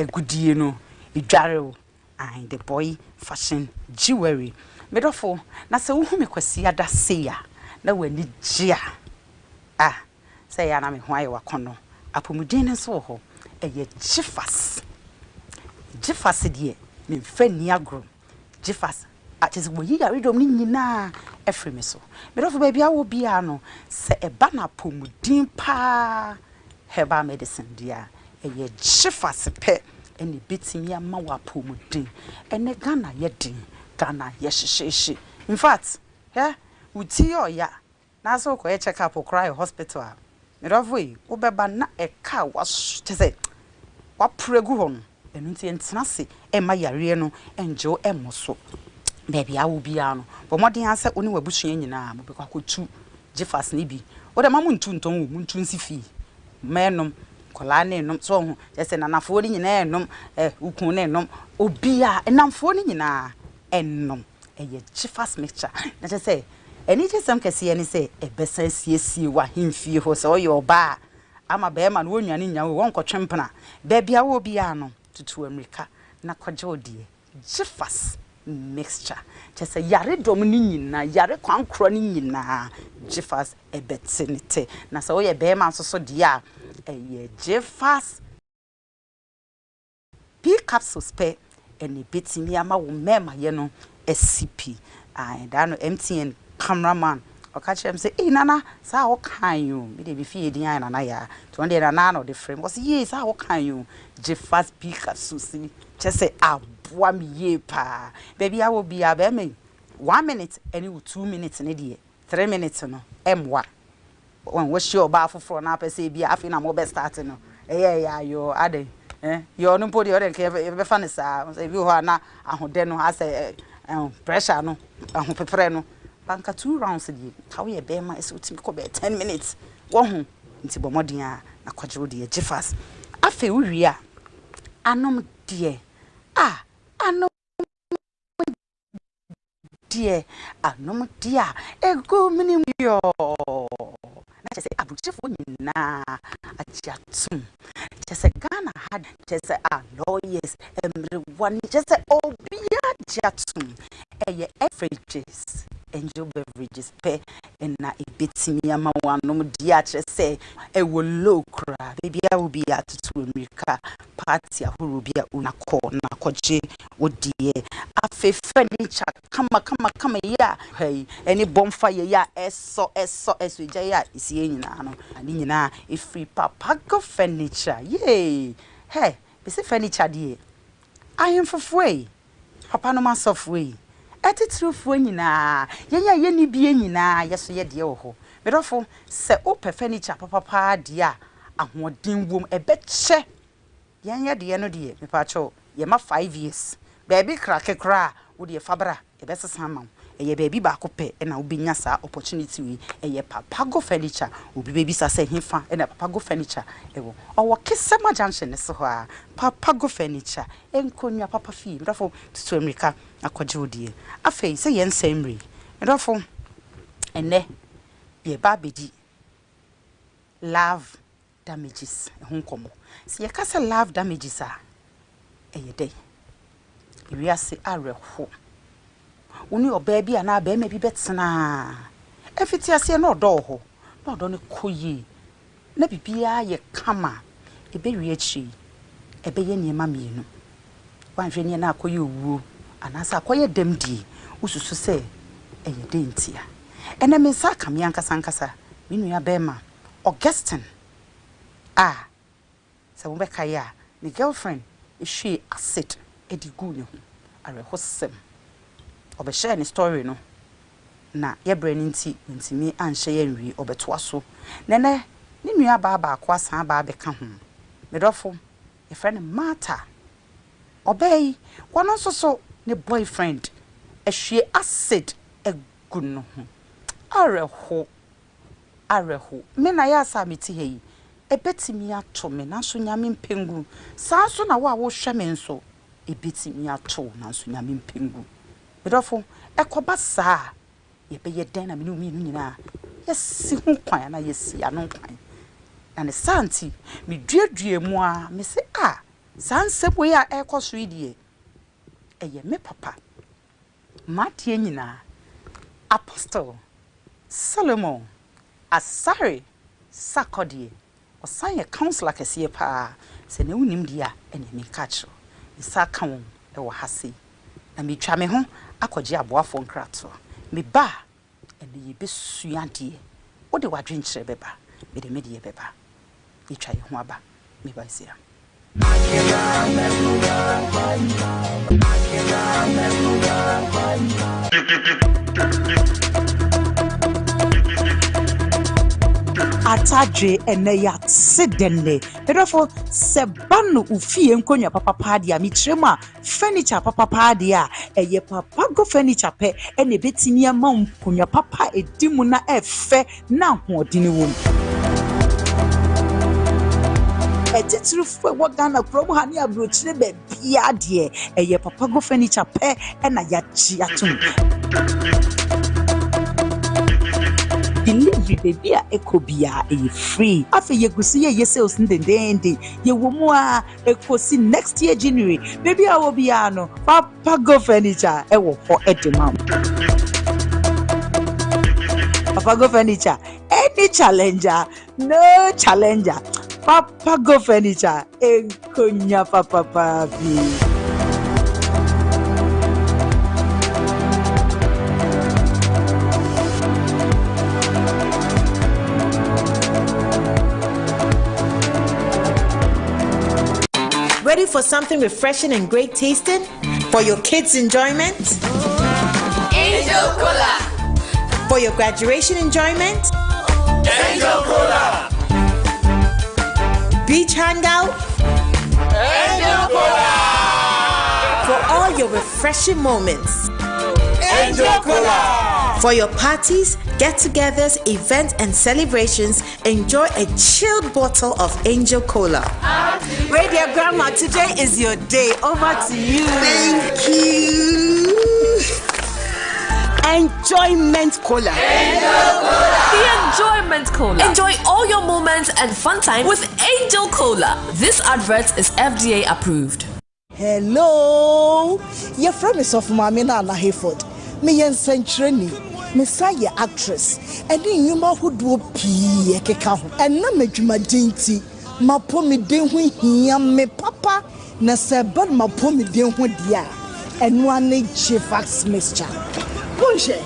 egudie no idware and the boy fashion jewelry medofo na se wo hu me kwasi ada se ya na wani gia say ya na me ho aye wakono apomuden ne so ho eye jifas die me mfa ni agro jifas atese wo yi yaredom ni nyina efre me so medofo ba bia wo bia no se eba na apomuden pa herbal medicine dia eye jifas pe eni betimi ama wa apomuden ene Ghana yedin Ghana yeshesheshi in fact uti oya na so ko check up cry hospital medofo yi wo beba na eka was tese wa pregu ho no enu nti entena se e ma yare no enjo emoso baby awu bia no bo modin ase oni wabusua nyina mo be kwakotu jifas ni bi wo de ma muntu nton wo muntu nsifi menom kola ne nom so ho jese nanafo ni nyina enom ukun ne nom obia enamfo ni nyina enom eye jifas mixture na jese eni jesam kese ye ni se ebesa siesie wa hemfie ho se oyo ba ama be ma no wonwane nya wo wonkotwempena baby awu bia no tutu America na kwaje odie jifas mixture just yare dom ni nyina yare kwankro ni nyina jifas ebetinite na so ye be ma so dia eye jifas p capsules pe eni betimi ama wo mema ye no SCP and ano MTN cameraman okachem say nana sa wo kan you me dey be fie din nana ya to dey nana no the frame was yes sa wo kan you jifas p capsules just say aboa me ye pa baby I will be a me 1 minute and you 2 minutes ne dey 3 minutes no emwa when we show ba foforo na pese bi afi na mo be start no ya yo ade yo no podi ode ke be fa ne sa say bi ho na ahode no ase pressure no ahopepre no banka 2 rounds di how ye be ma ese utimi ko be 10 minutes wo hu nti bo modin a na kwaje wo de jifas afi wi a anom de anom dia ego minim yo na say abuchefo nyina achiatum just Ghana had just lawyers everyone just obia jatum beverages angel beverages pe na ebetimi ama wanom dia say ewo low kra baby I will be at to America party ahuru bia unako na koje odie afe furniture kama ya hey any bonfire ya eso ya isi nyina no ani nyina e free papa go furniture hey be say furniture die ayen fofoi papa no masofoi etitrufu nyina ye ni bie nyina yeso ye de wo ho medofo se ope furniture papa dia ahoden wom ebeche ye de no de me pa cho ye ma 5 years baby kra wo de fabra ebesesa ma eye baby ba ko pe na obinya sa opportunity wi eye papa go furniture obi baby sa se hifa na papa go furniture ewo owo kesema junction ne so ho a papa go furniture enkonwa papa fi medofo tutu America akwaje odie afei se ye nsamri medofo ene ye ba bedi love damages ehunkomo se ye kasa love damages a eye dey wiase areho woni oba bia na ba ma bi betena efiti ase na odo ho na odo ne koyi na bibia ye kama ebe wi achi ebe ye niema mienu wanhwe ne na akoyi owuo anasa akoye demdi ususu se eye dentia ena me sa kam yankasa minu ya bema Augustine se wo beka ya ni girlfriend she acid edigu ne ho arehosem obehye ni story no na ye brand nti ntimi anhye ye nwi obetoa so nene ni nua ba kwa san ba beka ho medofo ye friend Martha obey wono so ne boyfriend ehwe acid egu no ho areho me na ya sa meti hei ebetimi ato me na so nyame mpengu saa so na wo hwe me nso ebetimi ato na so nyame mpengu bedofo ekoba saa ye be ye den na me no mi nyina yesi hu kwan na yesi ano kwan na ne santi me duadue mu a me se Sansep we a ekos readie. Eye me papa. Matie nyina. Apostle Solomon Asare Sakodie. Osan ye counselor kese pa. Se ne wonim dia ene me catch. Isa ka won e wo hase. Na me twa me ho akogye aboafo nkrato. Me ba ene ye besuade. Wo de wadwenkyere beba. Me de medie beba. Ye twa ye ho aba. Me ba sia. Atadwe eneya sedenne therefore sebanu ufie nkonya papa padia mi trema furniture papa padia eye papa go furniture pe ene betimi ama nkonya papa edimu na efe na hodini wom etitru fwe wo Ghana promo hani abrochire be bia de eye papa go furniture pe ena ya chi atum delivery baby a ekobia e free afa yegusi ye sales ndendende ye womu a ekosi next year January baby a wo bia no papa go furniture e wo ho edema papa go furniture any challenger no challenger papa go furniture enkonya papa papi. Ready for something refreshing and great tasting for your kids' enjoyment? Angel Cola. For your graduation enjoyment? Angel Cola. Beach hangout? Angel Cola. For all your refreshing moments? Angel Cola. For your parties, get-togethers, events, and celebrations, enjoy a chilled bottle of Angel Cola. Radio Grandma, today is your day. Over to you. Thank you. Enjoyment Cola. Angel Cola. The Enjoyment Cola. Enjoy all your moments and fun time with Angel Cola. This advert is FDA approved. Hello. Your friend is of Mamina na Hayford. Me yen century. Messiah actress. And then you ma who do pee keka ho. And na medwuma dinti. Ma po me den ho hia me papa. Na se bad ma po me den ho dia. And one Jifax mixture. Bonje.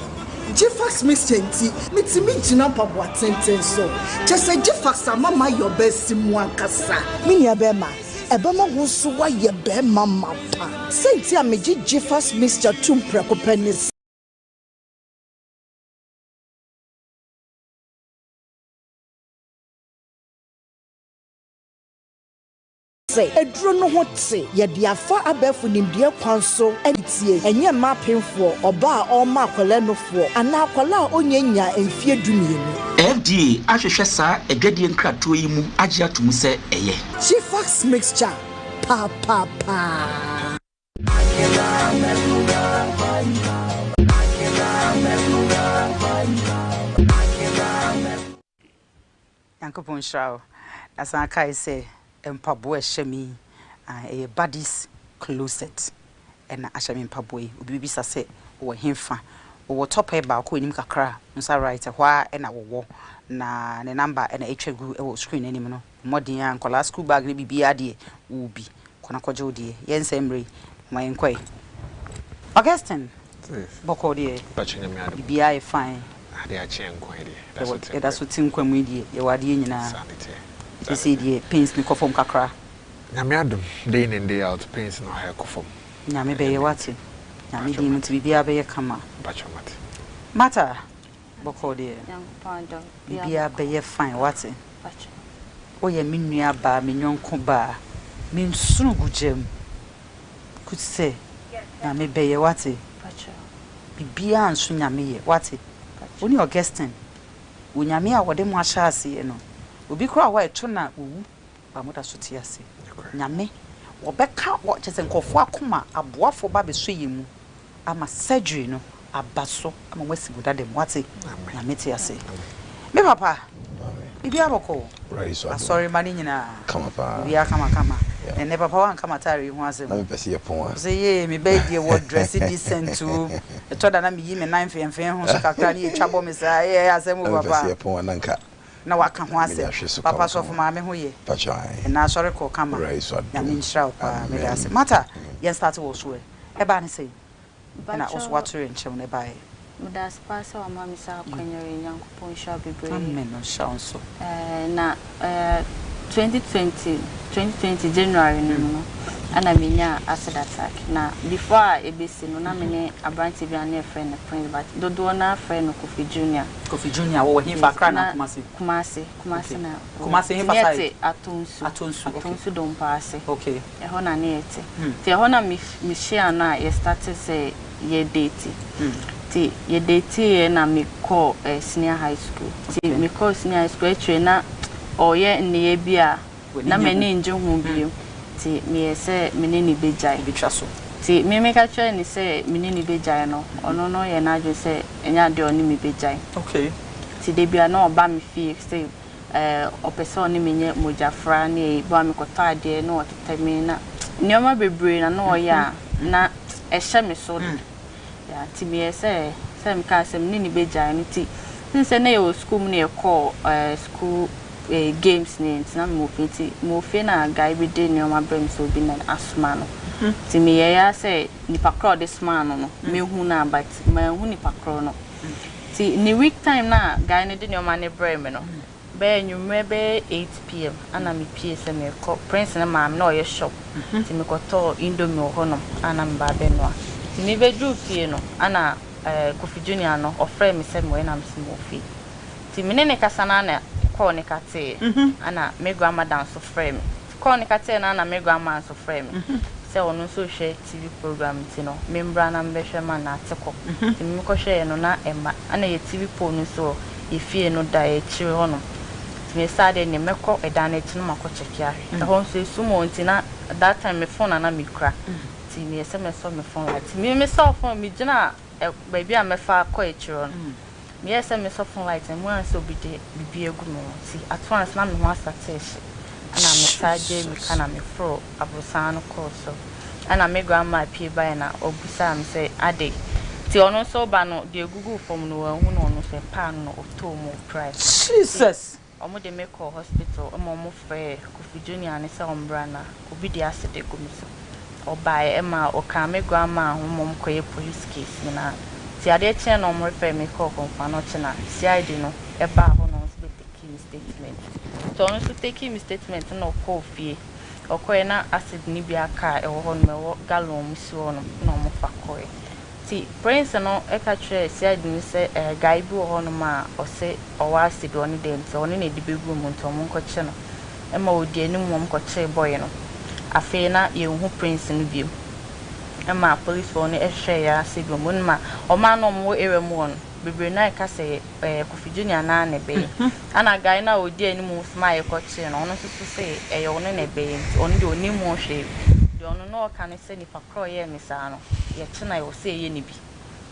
Jifax mixture nti. Mitimi gina pabwa tenten so. Just say Jifax mama your best mwankasa. Mini abema. Ebema gusu wa ye be mama pa. Senti ameji Jifax mixture tumpreko penis. Edro no hote ye dia fa abefu nimdie kwan so etie enye ma penfo oba a ma akwala no fo ana akwala onyanya emfie dumienu FDA ahwehwe sa adwadie nkrato yi mu agye atum se eye Jifax mixture pa Yankopon shraw asan kai say empabo ehemi a bodies closet and ashami empabo obi bisa se wo hemfa wo top ba ko enim kakra nsa right hwa na wo na ne number na etwegu e wo screen anim no modern an kola school bag ne bibia de ubi kona koje odie yensemre my nkoi Augustine boko de bibia e fine ade a chen nkoi de that's what tin kwamu die ye wade nyina you see the pains me kofom kakra nyame adom day in and day out pains no ha kofom nyame be ye wate nyame di muti bibia be ye kama bachomate mata boko de bibia be ye fine wate bacho o ye minua ba me nyonko ba me nsunu gugem could say nyame be ye wate bacho bibia nsu nyame ye wate oni Augustine wo nyame a wode mu ahya ase no obi kura wa eto na owu ba moda so ti ase nyame wo beka wo chese nkofo akoma aboafo ba beso yemu ama surgery no abaso ama wasibuda dem wate nyame ti ase me papa bibi aboko right so sorry mani nyina kama pa biya kama And never one come atari once. Let me perceive a point. Say, ye, me baby, what dress it decent to a told that I'm a 9 and fan who's a cacani, trouble, Miss I, as I move up. Now I can't want to Papa so for mammy who ye. And now sorry, call come race what I mean, shroud, matter. Yes, that's also a banny say. And I was watering chimney by. That's pass our mammy's out when you're in young point shall be brave. Men no sound so. Now, 2020 January, no, and I mean, acid attack. Now, before I be seen, no, I a branch of your friend, a friend, but do not friend of Kofi Junior. Kofi Junior, or him for crying out Kumasi, Atunsu don't pass it. Okay, a honor near it. The honor Michelle and I started say, ye dating. Ye dating and I me call a senior high school. Me call senior high school trainer. Oh yeah, in the Abia, na many in John Bio. Ti me say Minini Bejai. Ti me make a try and say Minini Bejai no. Or no, and I just say, and ya do only Bejai. Okay. Ti they be no Bami fee, say, or person me Mujafra, ne, Bamicota, dear, no, to tell me na. Nyoma be brain, and no, ya, na a shame so. Ya, ti me say, some cast some Nini Bejai, and tea. Since I know school near call, school. Games names na mo fe na guy be dey near my brain so be na asma no ti me ya say nipa crowd this man no me hu na but me hu nipa crowd no ti ni week time na guy ne dey near my brain me no be nyumre be 8 p.m. ana me pie se me ko prince na mam na o ye shop ti me ko to indomie ho no ana me ba be no ti me be dru pie no ana Kofi Junior no ofre me se mo na me se mo fi ti me ne kasana na Cornicate, Anna, my grandma dance of frame. Cornicate, Anna, my grandma so frame. So, no so share TV program, you know, membrana and Beshaman at Toko. The Mukoshe and Nona Emma, and a TV pony so if you no die, children. Me sad in the Meko, a danage no Makochekia. The home says Sumo Tina, at that time, my phone and I me crack. See me, SMS on my phone like me, myself for me, Jana, baby, I'm a far quiet children. Yes, I'm a soft light and once so be a good moon. See, at once, I'm the master test. And I'm a side Jamie can me fro, Abusano Corso. And I make grandma appear by now, or Busam say, Ade. Tiono so bano, dear Google from no one who knows a pan or 2 more price. Jesus! Omo de make a hospital, a more fair, Kofi Junior and his own brana, or be the acid de gumso. Or buy Emma or can make grandma whom mom quay police case, you know. Si ade chen no mo refer me call kon no chena si ide no e ba ho no so take him statement so no so take him statement no call fie okoye na acid ni bia ka e wo ho no me wo gallon musi wo no no mo fa koye ti prince no e ka tre si ide ni se guy bi wo ho no ma o se o wa acid oni dem so oni na dibegu mu nto mo nko che no e ma odi ani mo mo ko che boy no afi na ye hu prince no bi Emma police for ne ehwe ya sigo mun ma o ma no mo ere mu on bebre na ka say Kofi Junior na ne be ana guy na odi ani mu smile ko che no no so say e yo ne be on de oni mu hwe de ono no ka ne se ni pakro ye mi sa no ye che na yo say ye ni bi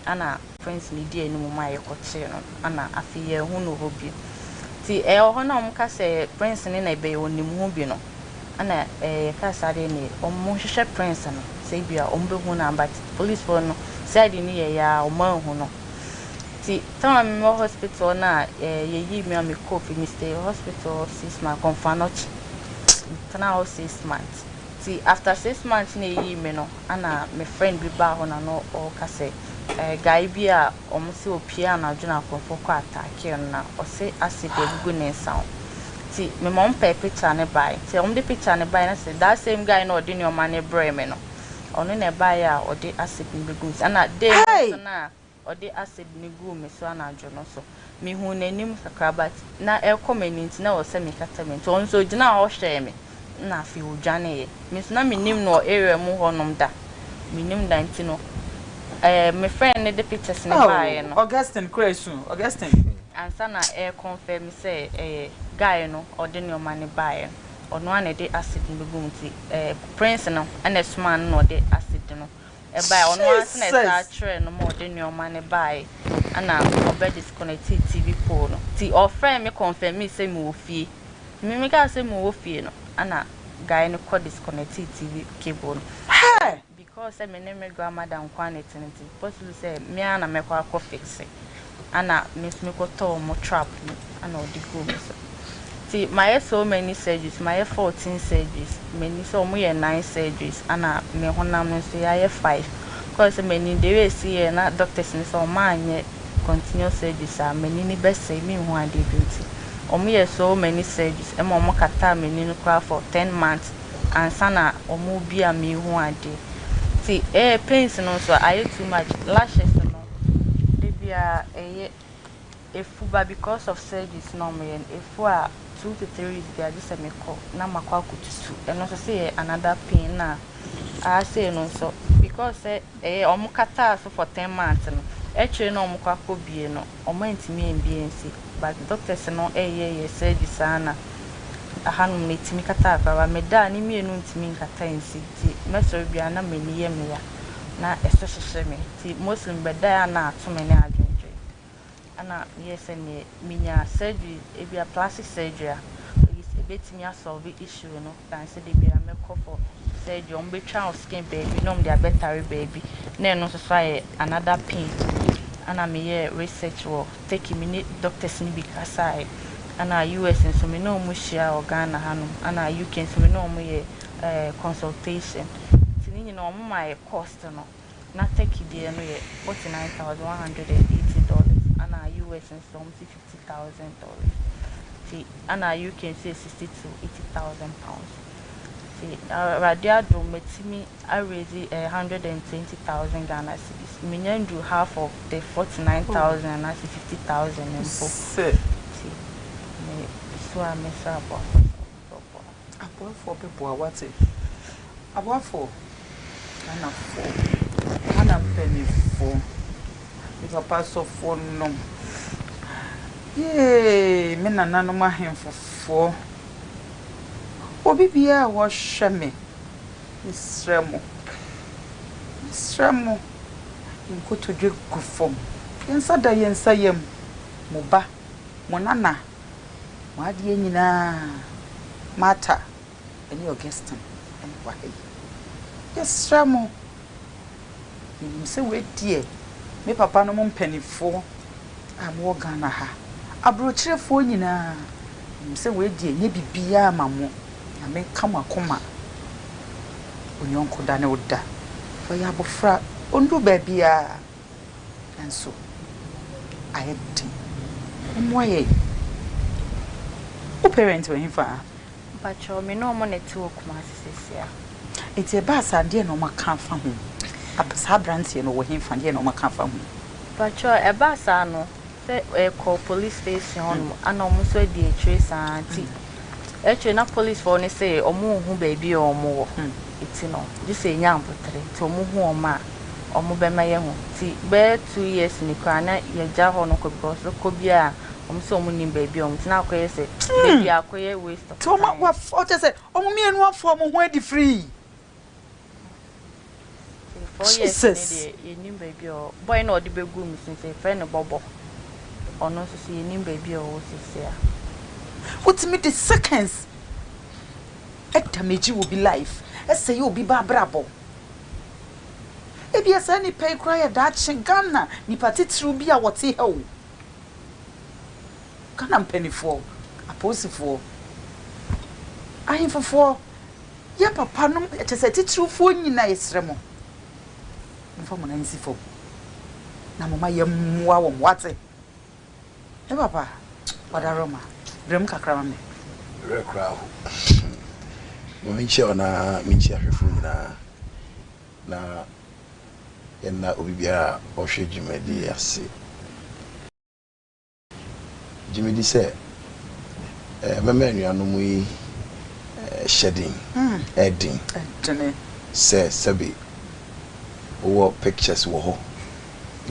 ana friends ni di ani mu ma ye ko che no ana afi ye hu no ho bi ti e ho na mo ka say prince ni na be oni mu bi no ana ka sa de ni o mo hwehwe prince no say bia ombe hu na but police for no side ni ya o man hu no ti tama me hospital na ye yi me am ko fi mi stay hospital 6 months confanoch tana o 6 months ti after 6 months na yi me no ana me friend bi ba ho na no o ka say guy bi a o mo se opia na adwuna afofo ko attack na o se acid egugu ne sound ti me mom pe picture ne bai ti o mo de picture ne bai na say that same guy no ordinary man e bre me no ono na bai a o de acid ni begun ana de na o de acid ni gu me so ana adwo no so me hu nanim kakra but na e community na o se me katamento on so gina o hwe me na afi o dwane me so na me nim no area mu honom da me nim da ntino me friend ne the pictures ne bai no Augustine Kresu Augustine ansa na e confirm say guy no ordinary man ne bai ono ane de acid begun ti prince no ane sman no de acid no e bai ono asna sa tre no mo de nyoma ne bai ana obe disconnect TV pole no ti o friend me confirm me say me ofie me ka say me ofie no ana guy no call disconnected TV cable. Hey, because I name my grandmother and quantity. Possibly say me and I make a fix it. And I miss me go to more trap and all the good. See, my so many surgeries, my 14 surgeries, many so me 9 surgeries, and I me honam say I 5. Because many they see and doctors in so man continuous surgeries are many best say me one day beauty. Me so many surgeries, and mama kata me cry for 10 months, and sana omo bi a me one day. See, pains no so I too much lashes no. They be a because of surgeries no me and if 2 to 3 weeks they just me call na makwa kututu and also say another pain na I say no so because omo kata so for 10 months no actually no omo kwa ko bie no omo ntimi mbie but doctors no surgeries ana ahanu metimi kata akwa meda ni mienu ntimi nkata nsi ti meso bia na meni ye me ya na eso hyehyɛ me ti muslim beda na atome ne adwendwe ana yes and minya surgery e bia plastic surgery is a betimi solve issue no dan say dey bia me call for surgery on betwa skin baby no dey better baby na no so another pain ana me research work take me doctors ni because I ana US and so me no mu share organ hanum ana UK so me no mu consultation tini no mu my cost no na take there no $49,180 ana US and so $50,000 see ana UK say 60 to 80,000 pounds see radio do metimi I raise 120,000 Ghana cedis me nyandu half of the 49,000 and 50,000 and so so I miss about for people what it about for and a penny for if a pass of for no yay me na no ma him for obi bia wo hwe me Israel inkoto dwe kufom yensa da yensa yem mo ba mo nana mo ade nyina mata eni Augustine eni wahe Israel mo se we die me papa no mo mpanifo am Ghana ha abrochirefo nyina se we die nye bibia ma mo na me kama koma onyonko da ne oda for ya bofra ondu babia enso ayeti moye o parent we hifa pacho me no mo neti okuma sesia enti ba asade no maka fa ho abasa branch no wo hifa de no maka fa ho pacho e ba sa no se call police station ana omo so di trace anti na police for ne say omo hu baby omo iti no just say nyampotre to omo hu oma omo be maye hu ti be 2 years ni kwa na ye ja ho no ko because ko bia omo so omo ni baby omo ti na akoye say baby akoye waste of to ma wa say omo mienu afo omo hu adi free 4 years ni ni baby o boy no di begu mi sin say friend bobo ono so say ni baby o sisia what me the seconds damage will be life say you be babrabo ebi asa ni pay cry that Ghana ni patitru bi a wote he o Ghana mpanifo aposifo ahimfofo ya papa no etese titrufo nyina yesremo mfa mo na nsifo na mama yemwa wo mwate papa wadaroma brem kakra me rekra ho minche ona minche ahwefu na na obibia ohwe jimedi ase jimedi se mama nuanu mu yi shedding edin se sabi wo pictures wo ho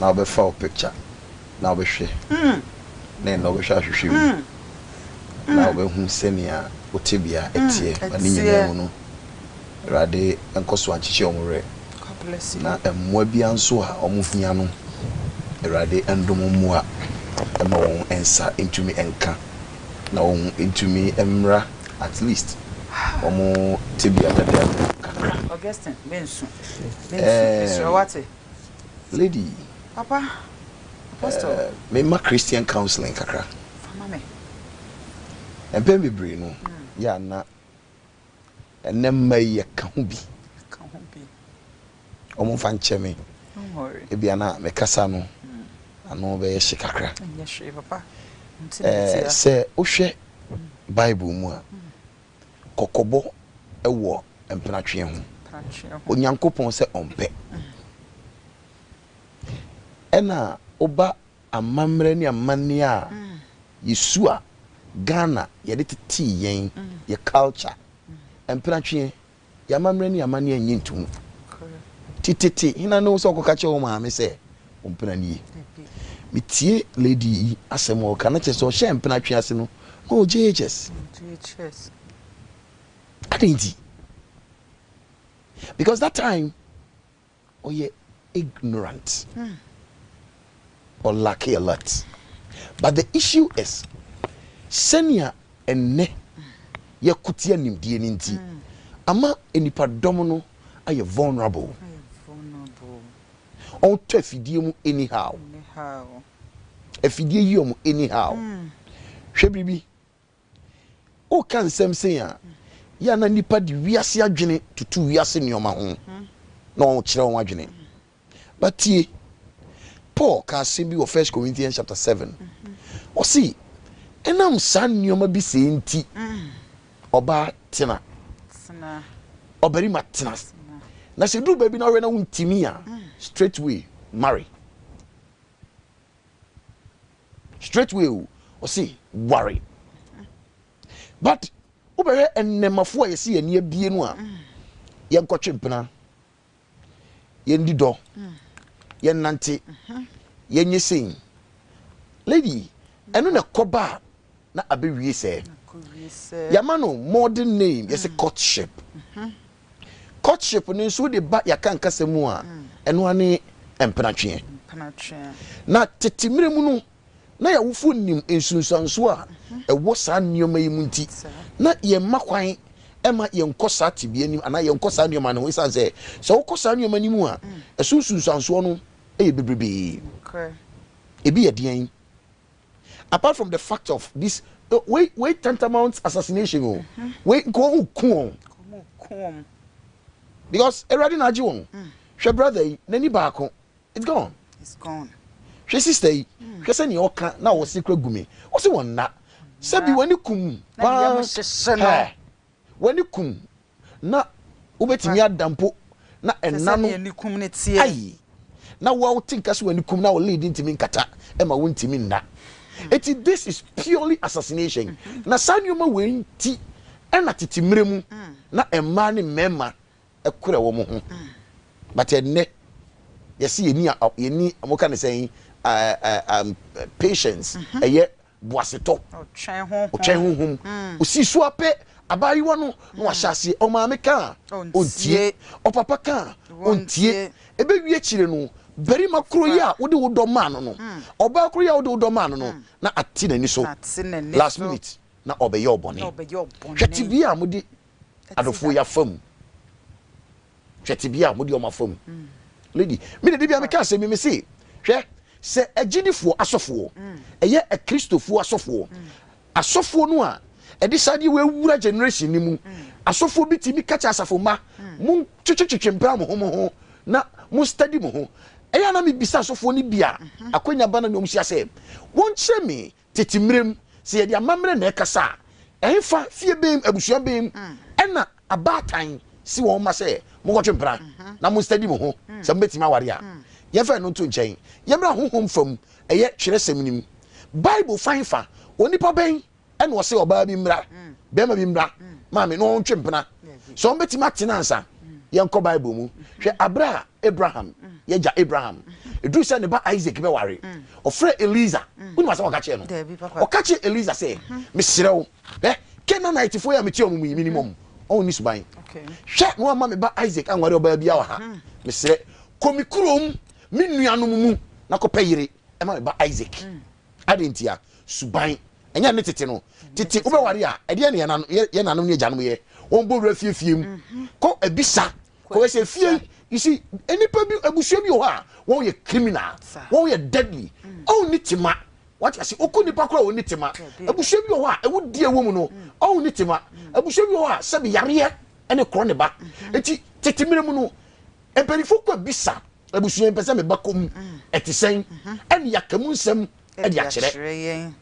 na obefa picture na obehwe na no obehwe ahwehwe na obehu senia otibia etie ani nyina mu no rade enkoso anchiche omure na emwa bia nso a omuhia no rade endomo mu a ema won ensa intumi enka na won intumi emra at least omo tibia dada kakra Augustine bensu what lady papa apostle me ma Christian counseling kakra mama me empe bebre no ya na enemma ye ka ho bi omo fa nche me e bia na me kasa no ano be ye hye kakra nye hye papa se ohwe bible mu a kokobo ewo empratwe ho onyankopon se ompe ena oba amamre ni amane a yesua Ghana yede titi yen ye culture empratwe ya amamre ni amane anyintu tititi hina no so kokache wo ma me se ompena ni mitie lady asemo kana che so hye empratwe ase no oh JHS I didn't. Because that time, oh yeah, ignorant or lucky a lot. But the issue is, senior and ne ye kutia nimdie ninti. Ama enipa domono are vulnerable. On to efidie anyhow. Efidie yi anyhow. Hwe o kan sem sen ya na nipa di wiase adwene tutu wiase nioma ho na on kire on adwene but tie Paul ka se bi o 1 Corinthians chapter 7 o see enam san nioma bi se nti oba tena obari matena na se du baby na we na untimi a straight way marry straight way o see worry. But ubere enemafo yesi eni abie no a ye nkotwempena ye ndido ye nante ye nyesin lady eno na koba na abewie se yamano modern name yes courtship courtship ni so de ba yakan kasemu a eno ane empenatwe na tetimire mu no na ya wufu nim ensunsanso a ewo sa nioma yi munti na ye makwan ema ye nkosa tibie nim ana ye nkosa nioma no isan se so kosa nioma nimu a esunsanso no e bebrebe ebi ye den apart from the fact of this wait tantamount assassination wait go ku because already na jiwon hwe brother nani baako it's gone hwe sister yi hwe se ni oka na wo secret gumi wo se won na sabi wani kum ba wani kum na ubetimi adampo na enano ni kum ne tie ai na wo tinka so wani kum na wo lead ntimi nkata e ma wo ntimi nna this is purely assassination na sanyoma we nti e na titimire mu na emma ne mema e kure wo mo ho but enne yesi yeni amoka ne say patience eye boaseto o twen honhom o sisu ape abariwa no no ahyase o maame ka ontie o papa ka ontie ebe wie chire no beri makro ya wo de wo do man no oba akro ya wo de wo do man no na ati nani so last minute na obeye obone hweti bia mo de adofo ya fam hweti bia mo de o mafam lady me de bia me ka se me say hwe se agidifo asofo eye e kristofo asofo no a e de sade we wura generation ni mu asofo bitimi kacha asafo ma mu twetwetwempra mo ho na mu study mo ho eya na me bisa asofo ni bia akwanya bana no msia se won kire me tetimrem se ye de amamre na ekasa ehfa fie bem abusua bem ena abatan si won ma se mo twempra na mu study mo ho se mbetimi aware a ye fa no to nchen ye mra honhom fam eye twere semnim bible fine fa onipa ben ena wo se oba bi mra be ma bi mra ma me no twempna so mbetimi atena ansa ye nko bible mu hwe Abraham ye ja Abraham edu se ne ba Isaac be ware ofre Eliza uni ma se wakache no okache Eliza se me serew Canaanite fo ya me tie omumu minimum on this buy hwe no ama me ba Isaac anware oba bia wa ha me sere komikurom me nuanom mu na ko payire e ma me ba Isaac adentia suban enya ne tete no tete oba ware a e de ne ye nanom ne janom ye on bo refie ko ebisa ko say fie you see any people abusua bi o ha won ye criminal won ye deadly o ni tima what you see okuni pakura o ni tima abusua bi o ha e wo die wo mu no o ni tima abusua bi o ha se bi yare ene kro ne ba enti tetemire mu no emperifo ko bisa abusua pese me bakom etisen ene yakamu nsem e dia kire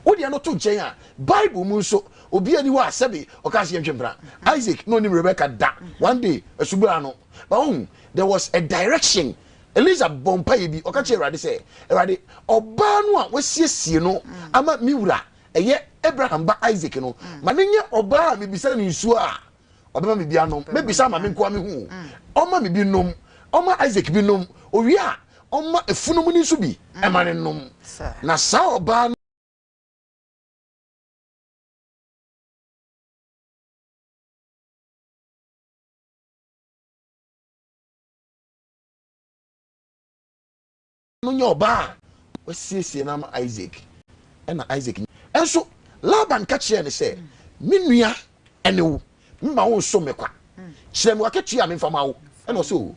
odi ano to nchen a Bible mu nso obi ani wa sebe okase yentwempra Isaac no ni Rebecca da one day asubura no but there was a direction Elizabeth bompa bi okache Erade say Erade oba no a wasiesie no ama miwura eye Abraham ba Isaac no ma nenye oba me bisa ni nsu a obema me bia no me bisa ma me nko me hu oma me bi nom oma Isaac bi nom owi a oma efunum ni nsu bi e ma ne nom na sa oba no nyoba wasiesie na Isaac na Isaac enso Laban ka kire ne se menua ene wo mma wo so mekwa kire me waketua me fama wo ene so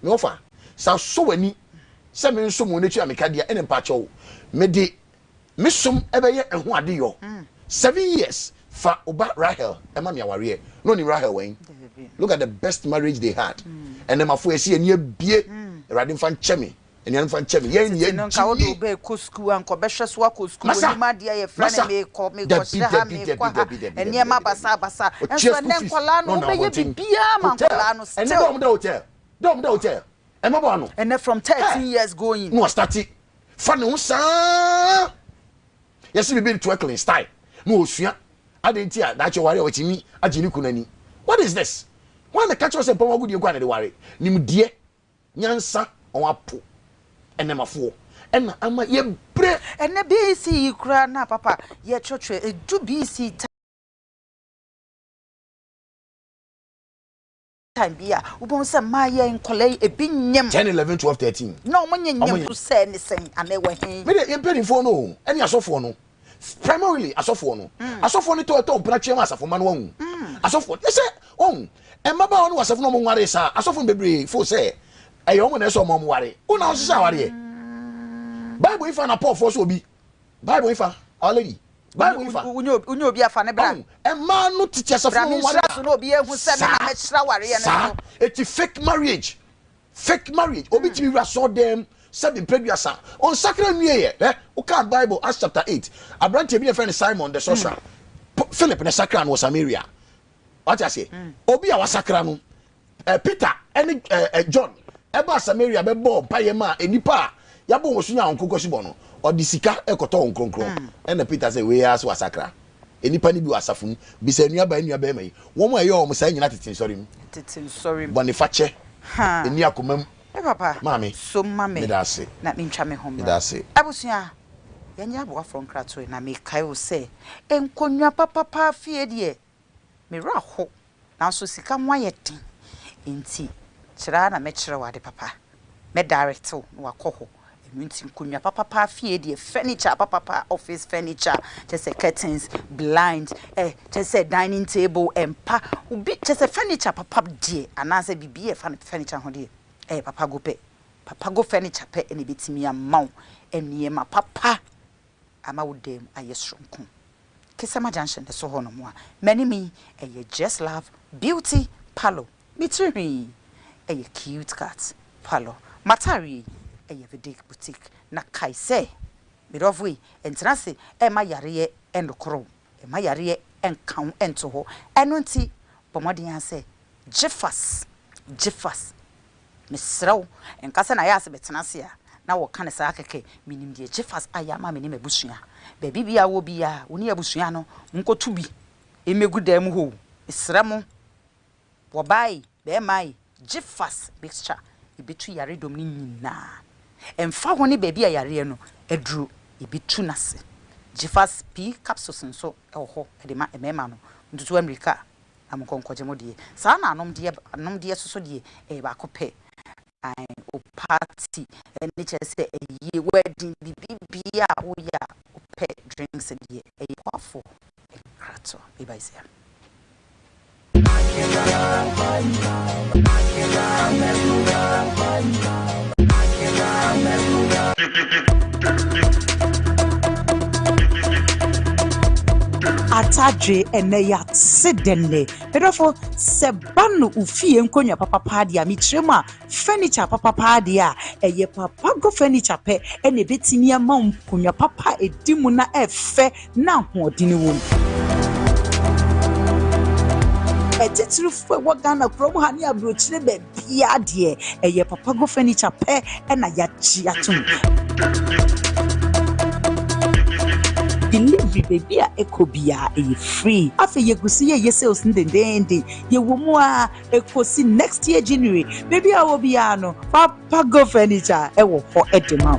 me ofa sa so wani se me nso mo ne tua me kadia ene mpa cho me de me som ebeye ehu ade yo 7 years fa oba Rahel ema me aware no ni Rahel wen look at the best marriage they had and them afo esi eni abie Erade mfa ncheme eni an fan chemi yen nka wo do be ko school an ko be hweso ko school ni ma dia ye fra na me ko share me ko eni ma basa enso ne nkola no be ye bibia ma nkola no still eni dom da hotel e ma bo no and from 13 years going no start fa ne sa yes we be twerkling style no osua adenti a da che ware o chimi agini kunani what is this when the catch us e pomo gudi kwa na de ware nimdie nyansa on apo enemafo ena ama ye bre ene BC kura na papa ye chotwe edu BC time bia ubon se ma ye nkole ebinyem 10 11 12 13 no monyanyem to say ne sen anewe hen me de ye mpedifo no eni asofo no primarily asofo no to mpra twem asafo ma no wu asofo ye se emaba no asafo no mo nware sa asofo bebre fo se eyo mo na so mo ware una o sisa ware Bible ifa na Paul for so bi Bible ifa already Bible ifa unyo obi afa ne bra e ma no teacher safo mo ware so no obi ehu se me na me kira ware ye no it's fake marriage obi timi wra so dem seven preduasa on sacred new year o ka Bible Acts chapter 8 Abraham be friend Simon the sorcerer Philip ne sacred no Samaria what you say obi a wa sacred no Peter and John eba Samaria be bo paye ma enipa ya bo wosunya onkonko sibo no odisika ekoto onkonkron na Peter say we aso asakra enipa ni bi wasafun bi se nua ba mai wo mo ayo mo say nyina tetin sorry boniface ha eni akomam papa mami so mami me da se na me ntwa me home me da se abusua yanya abo from krato na me kai wo say enkonwa papa fie de me ra ho na so sika mo ayetin enti chira na me chira wade papa me direct no wakoho enti nkonwa papa fie de furniture papa office furniture just curtains blind just dining table empa ubi just furniture papa de anase bibie furniture ho de papa go furniture pe ene betimi amaw eniema papa ama wodem ayesronko Kisama Junction the so hono mo a many me just love beauty palo mitri cute cat palo matari vedik boutique na kaise midovwe entrance ma yare endokro ma yare enkan ento ho eno nti pomodin ase jeffas misraw enkasa na yase betenase a na wo kan sa akeke minim die jeffas ayama minim abusua baby bia wo bia woni abusua no nkotu bi emegudam ho misramo wo bai be mai jeffas mixture ibitu yare dom ni nyina emfa ho ne baby ayare no eduru ibitu nase jeffas p capsules nso ho edema emema no ntutu america amonkonkoje modie sa na anom die soso die ba kope ai o party eni chese eyi wedding bibia wo ya ope drinks die eyi kwafo krato e ba isia Atadre eneya sedenne pedofo sebanu ufie nkonya papa padia mitrema furniture papa padia eye papa go furniture pe ene betimi ama nkonya papa edimu na efe na hodini wom etitru fo wagana promo hani abrochire be bia de eye papa go furniture pe ena yachi atum delivery baby a ekobia e free afa yegusi ye sales ndendende ye womua ekosi next year January baby a wobia no papa go furniture e wo ho edema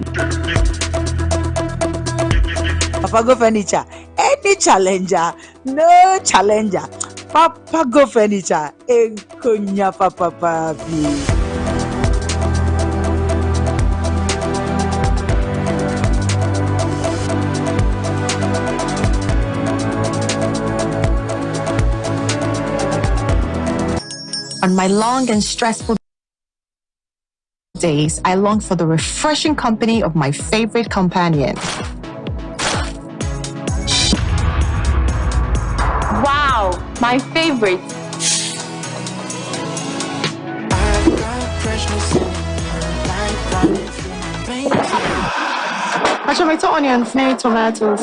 papa go furniture any challenger no challenger papa go furniture enkonya papa papi. On my long and stressful days, I long for the refreshing company of my favorite companion. Wow, my favorite. Tomato onions, no tomatoes.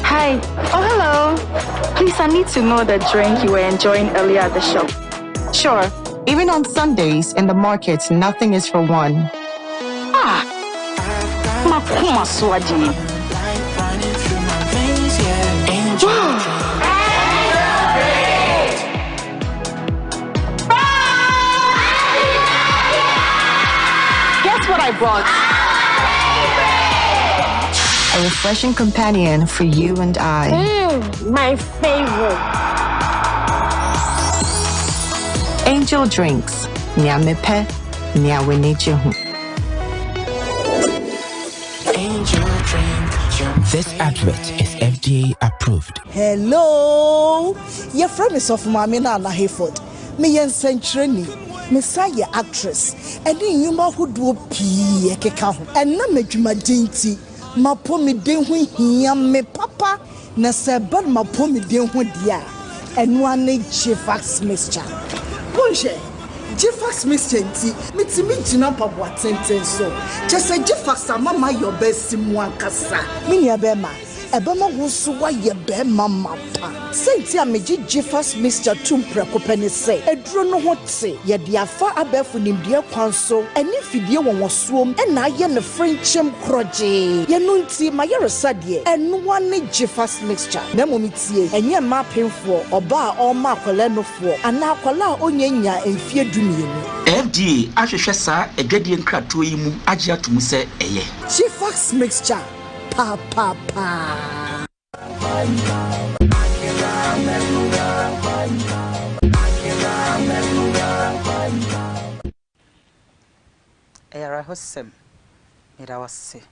Hi. Oh, hello. Please, I need to know the drink you were enjoying earlier at the shop. Sure. Even on Sundays in the market, nothing is for one. Makuma swaji. Guess what I brought? A refreshing companion for you and I. My favorite. Angel Drinks. Nyamepe, nyawenejehu. This advert is FDA approved. Hello, your friend is of Mamina and Hayford. Me yen century. Messiah actress. And in you ma who do pee and na mejuma dinty. Ma pomi den hu hia me papa na seba ma pomi den hu dia enu ane Jefax mixture bonje Jefax mixture nti mitimi gina pabo atenten so just Jefax amama your best mu ankasa me nia be ma ebema wusu wa ye be mama pa senti ameji Jefax mixture tum preko pani say eduro no ho te ye dia fa abefu nimdie kwan so eni fidie won wosuom ena ye ne frenchem kroje ye no nti ma ye resade enu ane Jefax mixture na momitie enye ma penfo oba a oma akwala nofo ana akwala onyanya enfie dumienu FDA ahwehwe sa edwadie nkrato yi mu agye atum se eye Jefax mixture pa. Era hosem mira wase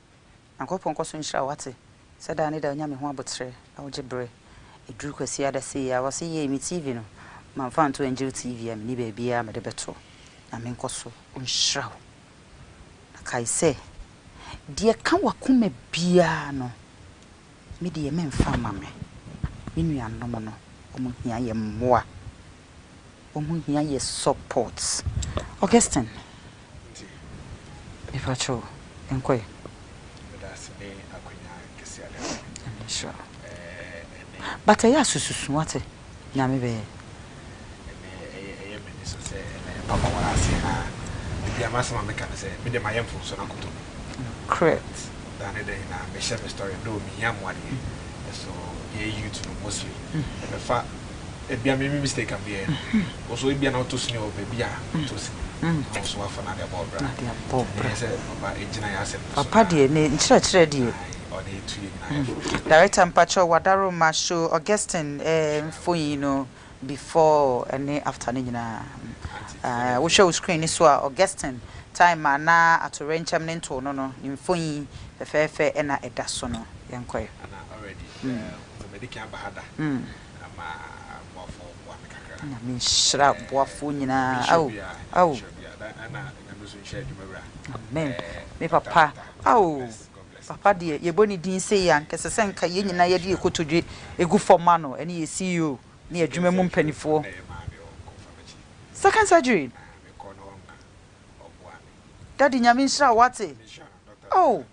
ankopon koso nshira wate sada ne da nya me ho abotre awgebre eduru kwasi ada se ya wase ye mi TV no manfa nto Angel TV am ni ba bia me de beto na me nkoso nshira na kai se die ka wakoma bia no me de me mfa mame me nua no no omo hia ye mmoa omo hia ye support Augustine if I show enkoy that's me akonya kesiale sure but I asususu wate nyame be me so say papa wala se na bia masama me kan say me de mayem fo so na koto correct than na me share my story do me yam wade so ye you to mostly me fa e bia me mistake am be also e bia na to sini o be bia to sini also afa na de bobra yes papa ejina ya se papa de ne nchire de o de tu na director mpacho wadaro ma show Augustine mfoyi no before and after ni nyina we show screen so Augustine time na atorenchem ne nto no mfoyi fefe na eda so no yenkoy already medical bahada ama boafo boamekakra na me shira boafo nyina au ana ngamuso nhye adwumawura amen me papa au papa de yeboni din se ya nkese se nka ye nyina ye de ekotodwe egu forma no ene ye CEO ne adwuma mu mpanifo second surgery daddy nyame shira wate oh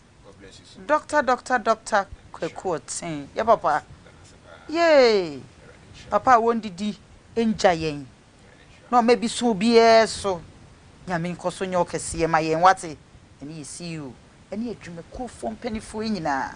doctor kwekuotin ya papa yay papa won didi enja yen no maybe so bi eso nyame nkoso nye okese ma yen wate ene ye CEO ene adwuma ko fo mpanifo nyina